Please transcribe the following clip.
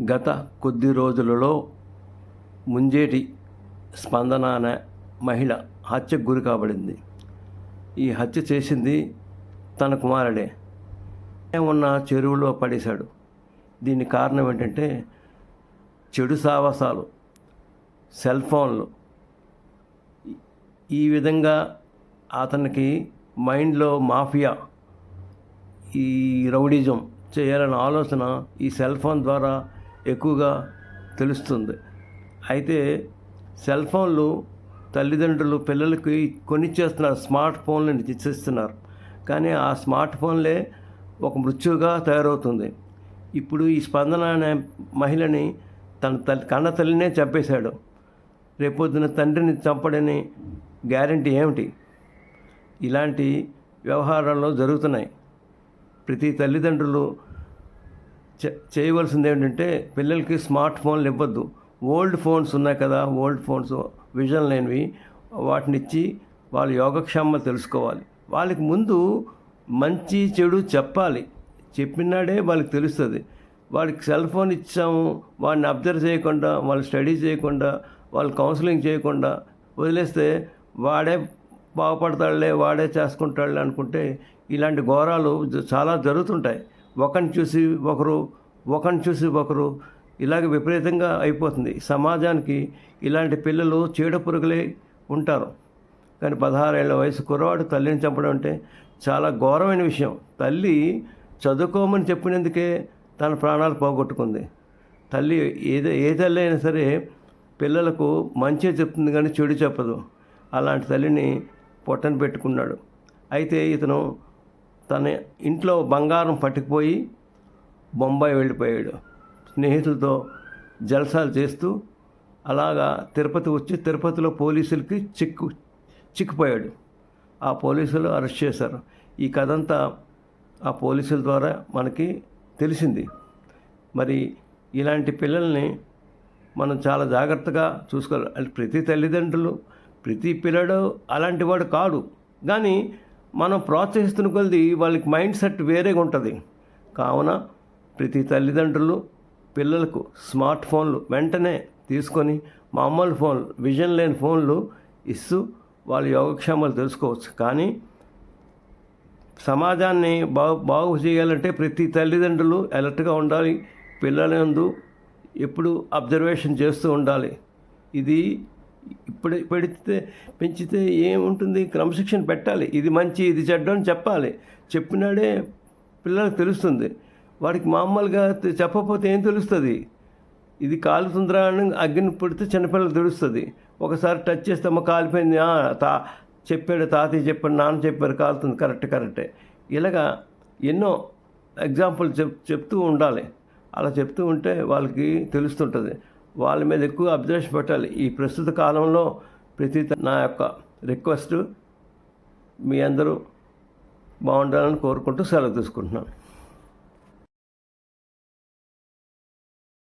గత కొద్ది రోజులలో ముంజేటి స్పందన అనే మహిళ హత్యకు గురి కాబడింది. ఈ హత్య చేసింది తన కుమారుడే. ఉన్న చెరువులో పడేశాడు. దీనికి కారణం ఏంటంటే చెడు సావాసాలు, సెల్ ఫోన్లు. ఈ విధంగా అతనికి మైండ్లో మాఫియా, ఈ రౌడిజం చేయాలన్న ఆలోచన ఈ సెల్ ఫోన్ ద్వారా ఎక్కువగా తెలుస్తుంది. అయితే సెల్ ఫోన్లు తల్లిదండ్రులు పిల్లలకి కొనిచ్చేస్తున్నారు, స్మార్ట్ ఫోన్లను ఇచ్చేస్తున్నారు. కానీ ఆ స్మార్ట్ ఫోన్లే ఒక మృత్యువుగా తయారవుతుంది. ఇప్పుడు ఈ స్పందన అనే మహిళని తన కన్న తల్లినే చంపేశాడు. రేపొద్దున తండ్రిని చంపడని గ్యారంటీ ఏమిటి? ఇలాంటి వ్యవహారాల్లో జరుగుతున్నాయి. ప్రతి తల్లిదండ్రులు చేయవలసింది ఏంటంటే పిల్లలకి స్మార్ట్ ఫోన్లు ఇవ్వద్దు. ఓల్డ్ ఫోన్స్ ఉన్నాయి కదా, ఓల్డ్ ఫోన్స్ విజన్ లేనివి, వాటిని ఇచ్చి వాళ్ళ యోగక్షేమాలు తెలుసుకోవాలి. వాళ్ళకి ముందు మంచి చెడు చెప్పాలి. చెప్పినాడే వాళ్ళకి తెలుస్తుంది. వాళ్ళకి సెల్ ఫోన్ ఇచ్చాము, వాడిని అబ్జర్వ్ చేయకుండా, వాళ్ళు స్టడీ చేయకుండా, వాళ్ళు కౌన్సిలింగ్ చేయకుండా వదిలేస్తే వాడే బాగుపడతాడులే, వాడే చేసుకుంటాడులే అనుకుంటే ఇలాంటి ఘోరాలు చాలా జరుగుతుంటాయి. ఒకరిని చూసి ఒకరు ఇలాగ విపరీతంగా అయిపోతుంది. సమాజానికి ఇలాంటి పిల్లలు చీడపురుగులే ఉంటారు. కానీ 16 ఏళ్ల వయసు కుర్రవాడు తల్లిని చంపడం అంటే చాలా ఘోరమైన విషయం. తల్లి చదువుకోమని చెప్పినందుకే తన ప్రాణాలు పోగొట్టుకుంది. తల్లి ఏ తల్లి అయినా సరే పిల్లలకు మంచి చెప్తుంది కానీ చెడు చెప్పదు. అలాంటి తల్లిని పొట్టన పెట్టుకున్నాడు. అయితే ఇతను తన ఇంట్లో బంగారం పట్టుకుపోయి బొంబాయి వెళ్ళిపోయాడు. స్నేహితులతో జల్సాలు చేస్తూ అలాగా తిరుపతి వచ్చి తిరుపతిలో పోలీసులకి చిక్కుపోయాడు. ఆ పోలీసులు అరెస్ట్ చేశారు. ఈ కథ అంతా ఆ పోలీసుల ద్వారా మనకి తెలిసింది. మరి ఇలాంటి పిల్లల్ని మనం చాలా జాగ్రత్తగా చూసుకోవాలి. అంటే ప్రతి తల్లిదండ్రులు, ప్రతి పిల్లడు అలాంటి వాడు కాడు. కానీ మనం ప్రోత్సహిస్తున్న కొద్దీ వాళ్ళకి మైండ్ సెట్ వేరేగా ఉంటుంది. కావున ప్రతి తల్లిదండ్రులు పిల్లలకు స్మార్ట్ ఫోన్లు వెంటనే తీసుకొని, మామూలు ఫోన్లు, విజన్ లేని ఫోన్లు ఇస్తూ వాళ్ళ యోగక్షేమాలు తెలుసుకోవచ్చు. కానీ సమాజాన్ని బాగు చేయాలంటే ప్రతి తల్లిదండ్రులు అలర్ట్గా ఉండాలి. పిల్లలందు ఎప్పుడు అబ్జర్వేషన్ చేస్తూ ఉండాలి. ఇది ఇప్పుడు పెంచితే ఏముంటుంది? క్రమశిక్షణ పెట్టాలి. ఇది మంచి, ఇది చెడ్డ అని చెప్పాలి. చెప్పినాడే పిల్లలకు తెలుస్తుంది. వాడికి మామూలుగా చెప్పకపోతే ఏం తెలుస్తుంది? ఇది కాలుతుందిరా అని అగ్గిని పుడితే చిన్నపిల్లలకు తెలుస్తుంది. ఒకసారి టచ్ చేస్తే అమ్మ కాలిపోయింది, చెప్పాడు తాతయ్య చెప్పాడు, నాన్న చెప్పారు కాలుతుంది, కరెక్టే. ఇలాగా ఎన్నో ఎగ్జాంపుల్ చెప్తూ ఉండాలి. అలా చెప్తూ ఉంటే వాళ్ళకి తెలుస్తుంటుంది. వాళ్ళ మీద ఎక్కువ అబ్జర్వేషన్ పెట్టాలి. ఈ ప్రస్తుత కాలంలో నా యొక్క రిక్వెస్ట్, మీ అందరూ బాగుండాలని కోరుకుంటూ సెలవు తీసుకుంటున్నాను.